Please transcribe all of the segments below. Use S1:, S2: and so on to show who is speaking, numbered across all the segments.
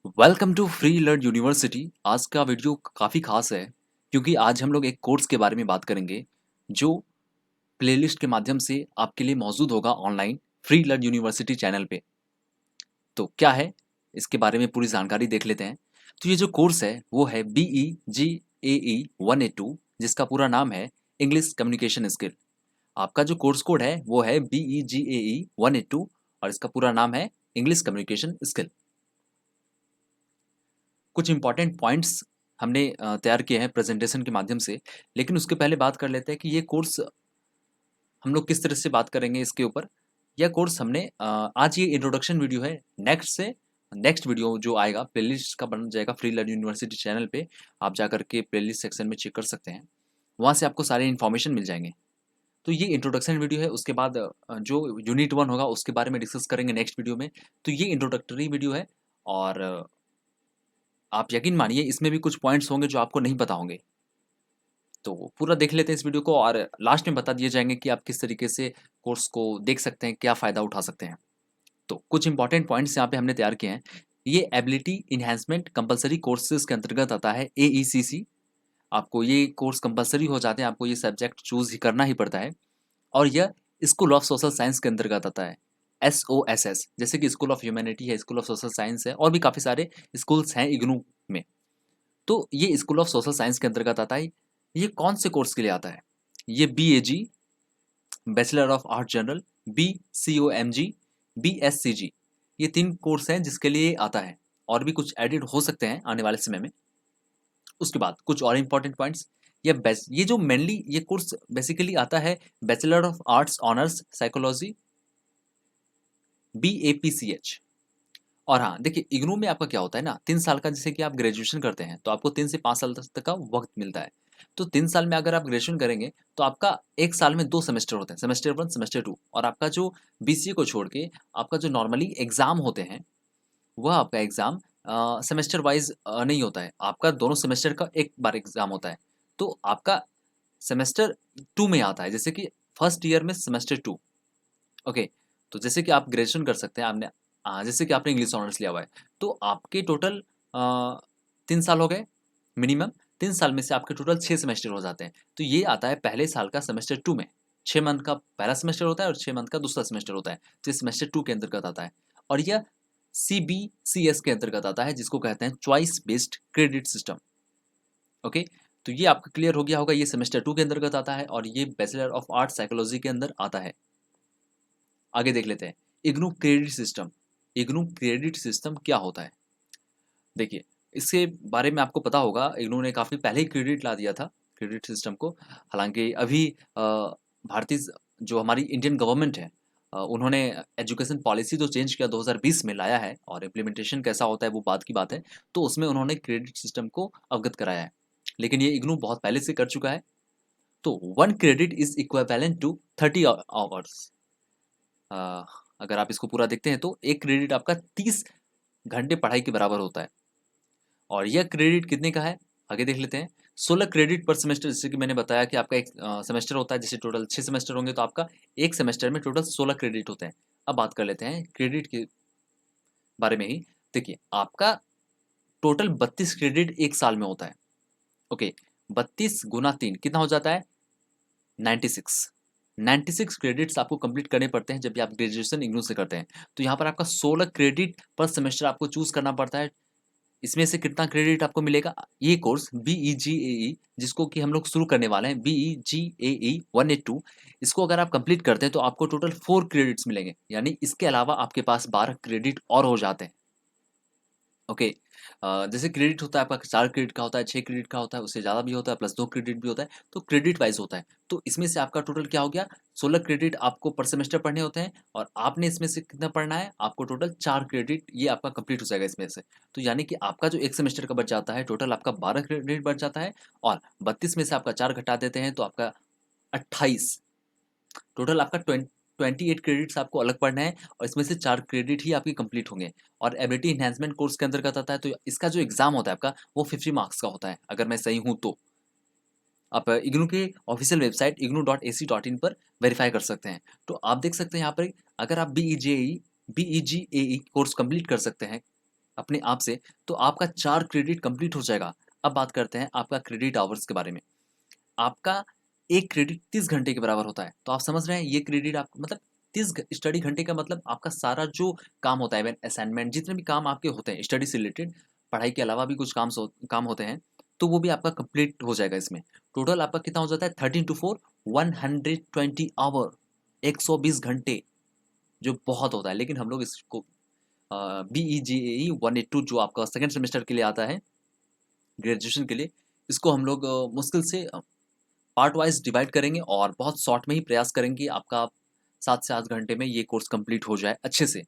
S1: Welcome to free learn university. आज का video काफ़ी खास है क्योंकि आज हम लोग एक कोर्स के बारे में बात करेंगे जो प्लेलिस्ट के माध्यम से आपके लिए मौजूद होगा online free learn university channel पे। तो क्या है इसके बारे में पूरी जानकारी देख लेते हैं। तो ये जो कोर्स है वो है BEGAE 182 जिसका पूरा नाम है इंग्लिश कम्युनिकेशन स्किल। आपका जो कोर्स कोड है वो है BEGAE 182 और इसका पूरा नाम है इंग्लिश कम्युनिकेशन स्किल। कुछ इंपॉर्टेंट पॉइंट्स हमने तैयार किए हैं प्रेजेंटेशन के माध्यम से, लेकिन उसके पहले बात कर लेते हैं कि ये कोर्स हम लोग किस तरह से बात करेंगे इसके ऊपर। यह कोर्स हमने आज ये इंट्रोडक्शन वीडियो है। नेक्स्ट वीडियो जो आएगा प्लेलिस्ट का बन जाएगा फ्री लर्न यूनिवर्सिटी चैनल पे। आप जा करके प्लेलिस्ट सेक्शन में चेक कर सकते हैं, वहाँ से आपको सारे इन्फॉर्मेशन मिल जाएंगे। तो ये इंट्रोडक्शन वीडियो है, उसके बाद जो यूनिट 1 होगा उसके बारे में डिस्कस करेंगे नेक्स्ट वीडियो में। तो ये इंट्रोडक्टरी वीडियो है और आप यकीन मानिए इसमें भी कुछ पॉइंट्स होंगे जो आपको नहीं पता होंगे। तो पूरा देख लेते हैं इस वीडियो को और लास्ट में बता दिए जाएंगे कि आप किस तरीके से कोर्स को देख सकते हैं, क्या फ़ायदा उठा सकते हैं। तो कुछ इंपॉर्टेंट पॉइंट्स यहाँ पे हमने तैयार किए हैं। ये एबिलिटी इन्हेंसमेंट कंपलसरी कोर्सेज के अंतर्गत आता है, AECC। आपको ये कोर्स कंपलसरी हो जाते हैं, आपको ये सब्जेक्ट चूज ही करना ही पड़ता है। और यह स्कूल ऑफ सोशल साइंस के अंतर्गत आता है, SOSS। जैसे कि स्कूल ऑफ ह्यूमैनिटी है, स्कूल ऑफ सोशल साइंस है और भी काफ़ी सारे स्कूल्स हैं इग्नू में। तो ये स्कूल ऑफ सोशल साइंस के अंतर्गत आता है। ये कौन से कोर्स के लिए आता है? ये BAG bachelor of art general, BCOMG, BSCG, ये 3 कोर्स हैं जिसके लिए आता है। और भी कुछ एडिड हो सकते हैं आने वाले समय में। उसके बाद कुछ और इंपॉर्टेंट पॉइंट्स। ये जो मेनली ये कोर्स बेसिकली आता है bachelor of arts honours psychology, BAPCH। और हाँ देखिए, इग्नू में आपका क्या होता है ना, 3 साल का, जैसे कि आप ग्रेजुएशन करते हैं तो आपको 3 से 5 साल तक का वक्त मिलता है। तो 3 साल में अगर आप ग्रेजुएशन करेंगे तो आपका एक साल में 2 सेमेस्टर होते हैं, सेमेस्टर 1 सेमेस्टर 2। और आपका जो BCA को छोड़ के आपका जो नॉर्मली एग्जाम होते हैं वह आपका एग्जाम सेमेस्टर वाइज नहीं होता है, आपका दोनों सेमेस्टर का एक बार एग्जाम होता है। तो आपका सेमेस्टर 2 में आता है, जैसे कि फर्स्ट ईयर में सेमेस्टर 2। ओके। तो जैसे कि आप ग्रेजुएशन कर सकते हैं, आपने जैसे कि आपने इंग्लिश ऑनर्स लिया हुआ है तो आपके टोटल 3 साल हो गए मिनिमम। 3 साल में से आपके टोटल 6 सेमेस्टर हो जाते हैं। तो ये आता है पहले साल का सेमेस्टर 2 में। 6 मंथ का पहला सेमेस्टर होता है और 6 मंथ का दूसरा सेमेस्टर होता है, तो ये सेमेस्टर 2 के अंतर्गत आता है। और यह CBCS के अंतर्गत आता है, जिसको कहते हैं choice based credit system. Okay. तो ये आपका क्लियर हो गया होगा, ये सेमेस्टर 2 के अंतर्गत आता है और ये बैचलर ऑफ आर्ट साइकोलॉजी के अंदर आता है। आगे देख लेते हैं IGNOU credit system. IGNOU credit system क्या होता है? देखिए, इसके बारे में आपको पता होगा, इग्नू ने काफ़ी पहले ही क्रेडिट ला दिया था क्रेडिट सिस्टम को। हालांकि अभी भारतीय जो हमारी इंडियन गवर्नमेंट है, उन्होंने एजुकेशन पॉलिसी जो चेंज किया 2020 में लाया है, और इम्प्लीमेंटेशन कैसा होता है वो बात की बात है। तो उसमें उन्होंने क्रेडिट सिस्टम को अवगत कराया है, लेकिन ये इग्नू बहुत पहले से कर चुका है। तो 1 credit is equivalent to 30 hours. Uh, अगर आप इसको पूरा देखते हैं तो एक क्रेडिट आपका 30 घंटे पढ़ाई के बराबर होता है। और यह क्रेडिट कितने का है, आगे देख लेते हैं। 16 क्रेडिट पर सेमेस्टर, जैसे कि मैंने बताया कि आपका एक सेमेस्टर होता है, जैसे टोटल 6 सेमेस्टर होंगे तो आपका एक सेमेस्टर में टोटल 16 क्रेडिट होते हैं। अब बात कर लेते हैं क्रेडिट के बारे में ही। देखिए, आपका टोटल 32 क्रेडिट एक साल में होता है। ओके। 32 गुना 3 कितना हो जाता है? 96। 96 क्रेडिट्स आपको कंप्लीट करने पड़ते हैं जब भी आप ग्रेजुएशन इग्नू से करते हैं। तो यहाँ पर आपका 16 क्रेडिट पर सेमेस्टर आपको चूज करना पड़ता है। इसमें से कितना क्रेडिट आपको मिलेगा? ये कोर्स BEGAE, जिसको कि हम लोग शुरू करने वाले हैं, BEGAE 182, इसको अगर आप कंप्लीट करते हैं तो आपको टोटल 4 क्रेडिट्स मिलेंगे, यानी इसके अलावा आपके पास 12 क्रेडिट और हो जाते हैं। ओके। जैसे क्रेडिट होता है आपका 4 क्रेडिट का होता है, 6 क्रेडिट का होता है, उससे ज़्यादा भी होता है, प्लस 2 क्रेडिट भी होता है। तो क्रेडिट वाइज होता है। तो इसमें से आपका टोटल क्या हो गया? 16 क्रेडिट आपको पर सेमेस्टर पढ़ने होते हैं और आपने इसमें से कितना पढ़ना है? आपको टोटल 4 क्रेडिट ये आपका कंप्लीट हो जाएगा इसमें से। तो यानी कि आपका जो एक सेमेस्टर का बच जाता है, टोटल आपका 12 क्रेडिट बच जाता है। और 32 में से आपका 4 घटा देते हैं तो आपका 28, टोटल आपका 28 क्रेडिट्स आपको अलग पढ़ना है और इसमें से 4 क्रेडिट ही आपके कंप्लीट होंगे। और एबिलिटी इन्हेंसमेंट कोर्स के अंतर्गत आता है, तो इसका जो एग्जाम होता है आपका वो 50 मार्क्स का होता है, अगर मैं सही हूँ तो। आप इग्नू के ऑफिशियल वेबसाइट ignu.ac.in पर वेरीफाई कर सकते हैं। तो आप देख सकते हैं यहाँ पर, अगर आप BEGAE कोर्स कंप्लीट कर सकते हैं अपने आप से, तो आपका 4 क्रेडिट कंप्लीट हो जाएगा। अब बात करते हैं आपका क्रेडिट आवर्स के बारे में। आपका 1 क्रेडिट 30 घंटे के बराबर होता है। तो आप समझ रहे हैं ये क्रेडिट आप मतलब 30 स्टडी घंटे का मतलब आपका सारा जो काम होता है, इवन असाइनमेंट जितने भी काम आपके होते हैं स्टडी से रिलेटेड, पढ़ाई के अलावा भी कुछ काम होते हैं, तो वो भी आपका कंप्लीट हो जाएगा इसमें। टोटल आपका कितना हो जाता है 13 टू 4 120 आवर, 120 घंटे, जो बहुत होता है। लेकिन हम लोग इसको BEGAE 182 जो आपका सेकंड सेमेस्टर के लिए आता है ग्रेजुएशन के लिए, इसको हम लोग मुश्किल से पार्ट वाइज डिवाइड करेंगे और बहुत शॉर्ट में ही प्रयास करेंगे कि आपका 7 से 8 घंटे में ये कोर्स कंप्लीट हो जाए अच्छे से।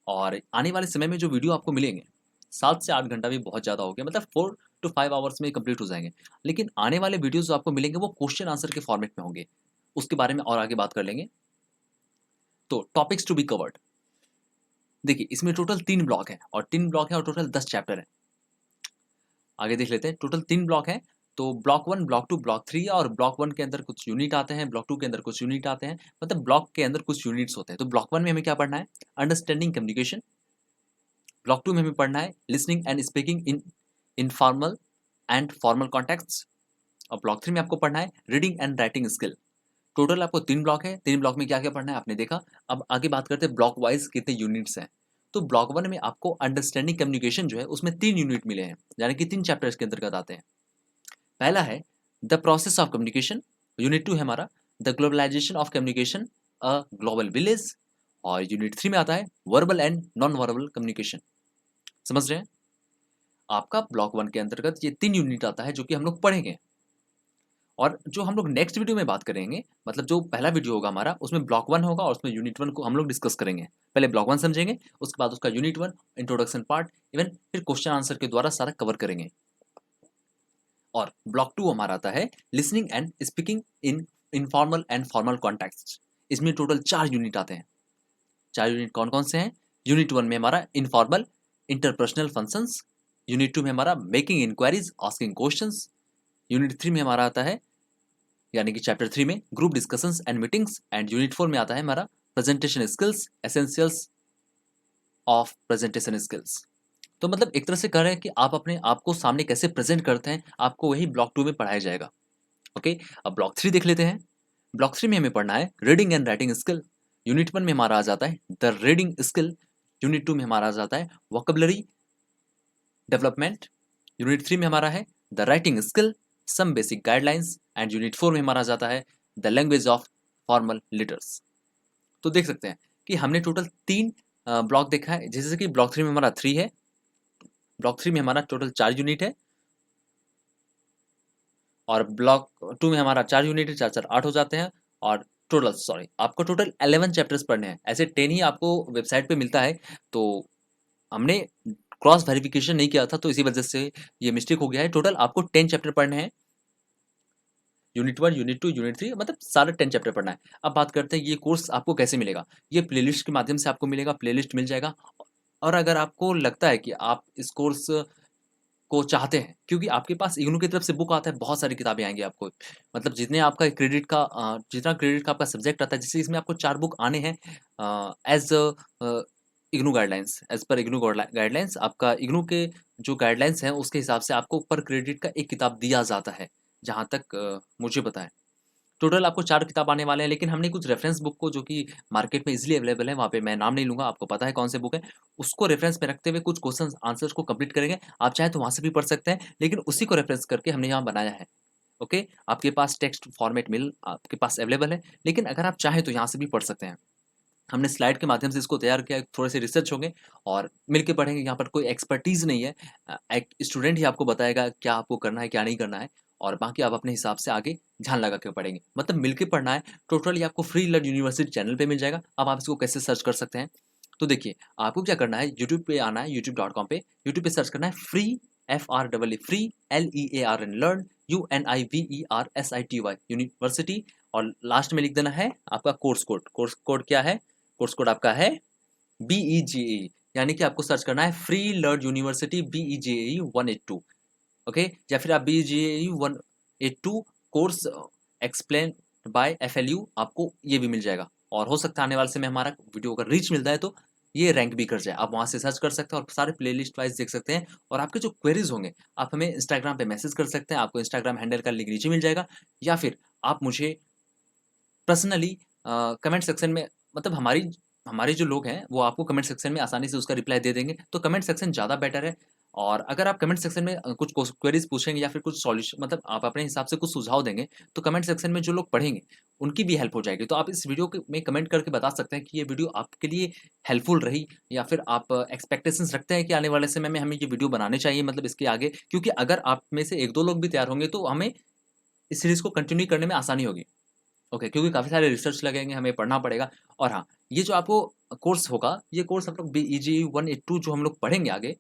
S1: और आने वाले समय में जो वीडियो आपको मिलेंगे, 7 से 8 घंटा भी बहुत ज़्यादा हो गया, मतलब 4 टू 5 आवर्स में कंप्लीट हो जाएंगे। लेकिन आने वाले वीडियोस जो आपको मिलेंगे वो क्वेश्चन आंसर के फॉर्मेट में होंगे, उसके बारे में और आगे बात कर लेंगे। तो टॉपिक्स टू बी कवर्ड, देखिए इसमें टोटल 3 ब्लॉक है और 3 ब्लॉक है और टोटल 10 चैप्टर है। आगे देख लेते हैं, टोटल 3 ब्लॉक हैं। तो ब्लॉक 1, ब्लॉक 2, ब्लॉक 3 और ब्लॉक 1 के अंदर कुछ यूनिट आते हैं, ब्लॉक 2 के अंदर कुछ यूनिट आते हैं, मतलब ब्लॉक के अंदर कुछ यूनिट्स होते हैं। तो ब्लॉक 1 में हमें क्या पढ़ना है? Understanding communication. ब्लॉक 2 में हमें पढ़ना है listening and speaking in informal and formal contacts. और ब्लॉक 3 में आपको पढ़ना है reading and writing skill. Total आपको 3 ब्लॉक है, 3 ब्लॉक में क्या-क्या पढ़ना है आपने देखा। अब आगे बात करते हैं ब्लॉक वाइज़ कितने यूनिट्स हैं। तो ब्लॉक 1 में आपको अंडरस्टैंडिंग कम्युनिकेशन जो है उसमें 3 यूनिट मिले हैं, यानी कि 3 चैप्टर्स के अंतर्गत आते हैं। पहला है the process of communication, unit 2 है हमारा the globalization of communication a global village, और यूनिट 3 में आता है verbal and non verbal communication. समझ रहे हैं? आपका ब्लॉक 1 के अंतर्गत ये 3 यूनिट आता है जो कि हम लोग पढ़ेंगे। और जो हम लोग नेक्स्ट वीडियो में बात करेंगे, मतलब जो पहला वीडियो होगा हमारा, उसमें ब्लॉक 1 होगा और उसमें यूनिट 1 को हम लोग डिस्कस करेंगे। पहले ब्लॉक 1 समझेंगे, उसके बाद उसका यूनिट 1 इंट्रोडक्शन पार्ट, इवन फिर क्वेश्चन आंसर के द्वारा सारा कवर करेंगे। और ब्लॉक 2 हमारा आता है listening and speaking in informal and formal context. इसमें टोटल 4 यूनिट आते हैं। 4 यूनिट कौन-कौन से हैं? यूनिट 1 में हमारा इनफॉर्मल इंटरपर्सनल फंक्शंस, यूनिट 2 में हमारा making inquiries, asking questions, unit 3 में हमारा आता है, यानी कि चैप्टर 3 में group discussions and meetings, and unit 4 में आता है हमारा presentation skills, essentials of presentation skills. तो मतलब एक तरह से कह रहे हैं कि आप अपने आप को सामने कैसे प्रेजेंट करते हैं, आपको वही ब्लॉक 2 में पढ़ाया जाएगा। ओके, अब ब्लॉक 3 देख लेते हैं। ब्लॉक 3 में हमें पढ़ना है reading and writing skill. Unit 1 में हमारा आ जाता है द रीडिंग स्किल, यूनिट 2 में हमारा आ जाता है वोकैबुलरी डेवलपमेंट, यूनिट 3 में हमारा है the writing skill, some basic guidelines, and unit 4 में हमारा जाता है the language of formal leaders. तो देख सकते हैं कि हमने टोटल 3 ब्लॉक देखा है, जैसे कि ब्लॉक 3 में हमारा 3 है, ब्लॉक 3 में हमारा टोटल 4 यूनिट है, और ब्लॉक 2 में हमारा 4 यूनिट है, 4-4 8 हो जाते हैं। और टोटल सॉरी आपको टोटल 11 चैप्टर्स पढ़ने हैं। ऐसे 10 ही आपको वेबसाइट पे मिलता है, तो हमने क्रॉस वेरिफिकेशन नहीं किया था, तो इसी वजह से ये मिस्टेक हो गया है। टोटल आपको 10 चैप्टर पढ़ने हैं, यूनिट 1, यूनिट 2, यूनिट 3, मतलब सारा 10 चैप्टर पढ़ना है। अब बात करते हैं ये कोर्स आपको कैसे मिलेगा। ये प्लेलिस्ट के माध्यम से आपको मिलेगा, प्लेलिस्ट मिल जाएगा। और अगर आपको लगता है कि आप इस कोर्स को चाहते हैं, क्योंकि आपके पास इग्नू की तरफ से बुक आता है, बहुत सारी किताबें आएँगी आपको। मतलब जितने आपका क्रेडिट का जितना क्रेडिट का आपका सब्जेक्ट आता है, जैसे इसमें आपको 4 बुक आने हैं as IGNOU guidelines, as per IGNOU guidelines, आपका इग्नू के जो गाइडलाइंस हैं, उसके हिसाब से आपको पर क्रेडिट का 1 किताब दिया जाता है, जहाँ तक मुझे पता है। टोटल आपको 4 किताब आने वाले हैं, लेकिन हमने कुछ रेफ़रेंस बुक को, जो कि मार्केट में ईज़िली अवेलेबल है, वहाँ पे मैं नाम नहीं लूँगा, आपको पता है कौन से बुक है, उसको रेफ़रेंस में रखते हुए कुछ क्वेश्चन्स आंसर्स को कंप्लीट करेंगे। आप चाहें तो वहाँ से भी पढ़ सकते हैं, लेकिन उसी को रेफ़रेंस करके हमने यहाँ बनाया है। ओके? आपके पास टेक्स्ट फॉर्मेट मिल आपके पास अवेलेबल है, लेकिन अगर आप चाहें तो यहाँ से भी पढ़ सकते हैं। हमने स्लाइड के माध्यम से इसको तैयार किया है, थोड़े से रिसर्च होंगे और मिलके पढ़ेंगे। यहाँ पर कोई एक्सपर्टीज़ नहीं है। एक स्टूडेंट ही आपको बताएगा क्या आपको करना है, क्या नहीं करना है, और बाकी आप अपने हिसाब से आगे ध्यान लगा के पढ़ेंगे। मतलब मिलके पढ़ना है। टोटली आपको फ्री लर्न यूनिवर्सिटी चैनल पे मिल जाएगा। अब आप इसको कैसे सर्च कर सकते हैं? तो देखिए, आपको क्या करना है, यूट्यूब पे आना है, youtube.com पे, यूट्यूब पे सर्च करना है free, FREE free, LEARN learn, UNIVERSITY university, और लास्ट में लिख देना है आपका कोर्स कोड। कोर्स कोड क्या है? कोर्स कोड आपका है BEGAE, यानी कि आपको सर्च करना है free learn university BEGAE 182। Okay, या फिर आप BEGAE 182 course explain by FLU, आपको ये भी मिल जाएगा। और हो सकता है आने वाले समय हमारा वीडियो अगर रीच मिलता है तो ये रैंक भी कर जाए। आप वहाँ से सर्च कर सकते हैं और सारे प्लेलिस्ट वाइज़ देख सकते हैं और आपके जो क्वेरीज़ होंगे, आप हमें इंस्टाग्राम पे मैसेज कर सकते हैं, आपको इंस्टाग्राम हैंडल का लिंक नीचे मिल जाएगा या फिर आप मुझे पर्सनली कमेंट सेक्शन में मतलब हमारी हमारे जो लोग हैं, वो आपको कमेंट सेक्शन में आसानी से उसका रिप्लाई दे देंगे। तो कमेंट सेक्शन ज़्यादा बेटर है और अगर आप कमेंट सेक्शन में कुछ क्वेरीज़ पूछेंगे या फिर कुछ सॉल्यूशन मतलब आप अपने हिसाब से कुछ सुझाव देंगे, तो कमेंट सेक्शन में जो लोग पढ़ेंगे, उनकी भी हेल्प हो जाएगी। तो आप इस वीडियो के में कमेंट करके बता सकते हैं कि ये वीडियो आपके लिए हेल्पफुल रही या फिर आप एक्सपेक्टेशंस रखते हैं कि आने वाले समय में हमें ये वीडियो बनाने चाहिए मतलब इसके आगे। क्योंकि अगर आप में से 1-2 लोग भी तैयार होंगे, तो हमें इस सीरीज़ को कंटिन्यू करने में आसानी होगी। ओके, क्योंकि काफ़ी सारे रिसर्च लगेंगे, हमें पढ़ना पड़ेगा और हाँ, ये जो आपको कोर्स होगा, ये कोर्स हम लोग बीईजी 182 जो हम लोग पढ़ेंगे आगे,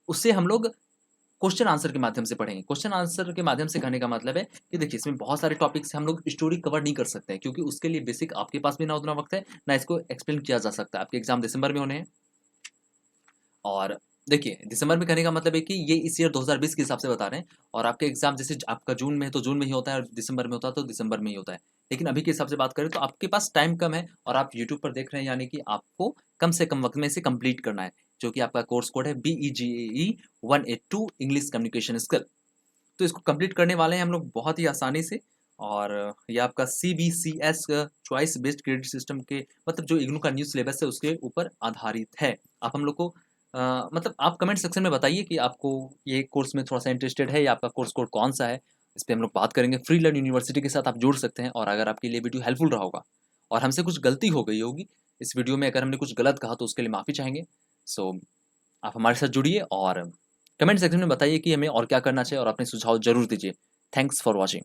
S1: उससे हम लोग क्वेश्चन आंसर के माध्यम से पढ़ेंगे। क्वेश्चन आंसर के माध्यम से कहने का मतलब है कि देखिए, इसमें बहुत सारे टॉपिक्स हम लोग स्टोरी कवर नहीं कर सकते हैं क्योंकि उसके लिए बेसिक आपके पास भी ना उतना वक़्त है, ना इसको एक्सप्लेन किया जा सकता है। आपके एग्ज़ाम दिसंबर में होने हैं। और देखिए, दिसंबर में कहने का मतलब है कि ये इस ईयर 2020 के हिसाब से बता रहे हैं और आपके एग्ज़ाम जैसे आपका जून में है, तो जून में ही होता है और दिसंबर में होता है, तो दिसंबर में ही होता है। लेकिन अभी के हिसाब से बात करें तो आपके पास टाइम कम है और आप यूट्यूब पर देख रहे हैं यानी कि आपको कम से कम वक़्त में इसे कंप्लीट करना है, जो कि आपका कोर्स कोड है बीईजीएई 182 इंग्लिश कम्युनिकेशन स्किल। तो इसको कंप्लीट करने वाले हैं हम लोग बहुत ही आसानी से और ये आपका CBCS choice based credit system के मतलब जो इग्नू का न्यू सिलेबस है उसके ऊपर आधारित है। आप हम लोग को मतलब आप कमेंट सेक्शन में बताइए कि आपको ये कोर्स में थोड़ा-सा इंटरेस्टेड है या आपका कोर्स कोड कौन-सा है? इस पे हम लोग बात करेंगे। फ्री लर्न यूनिवर्सिटी के साथ आप जुड़ सकते हैं और अगर आपके लिए वीडियो हेल्पफुल रहा होगा और हमसे कुछ गलती हो गई होगी इस वीडियो में अगर हमने कुछ गलत कहा तो उसके लिए माफ़ी चाहेंगे। सो आप हमारे साथ जुड़िए और कमेंट सेक्शन में बताइए कि हमें और क्या करना चाहिए और अपने सुझाव ज़रूर दीजिए। Thanks for watching.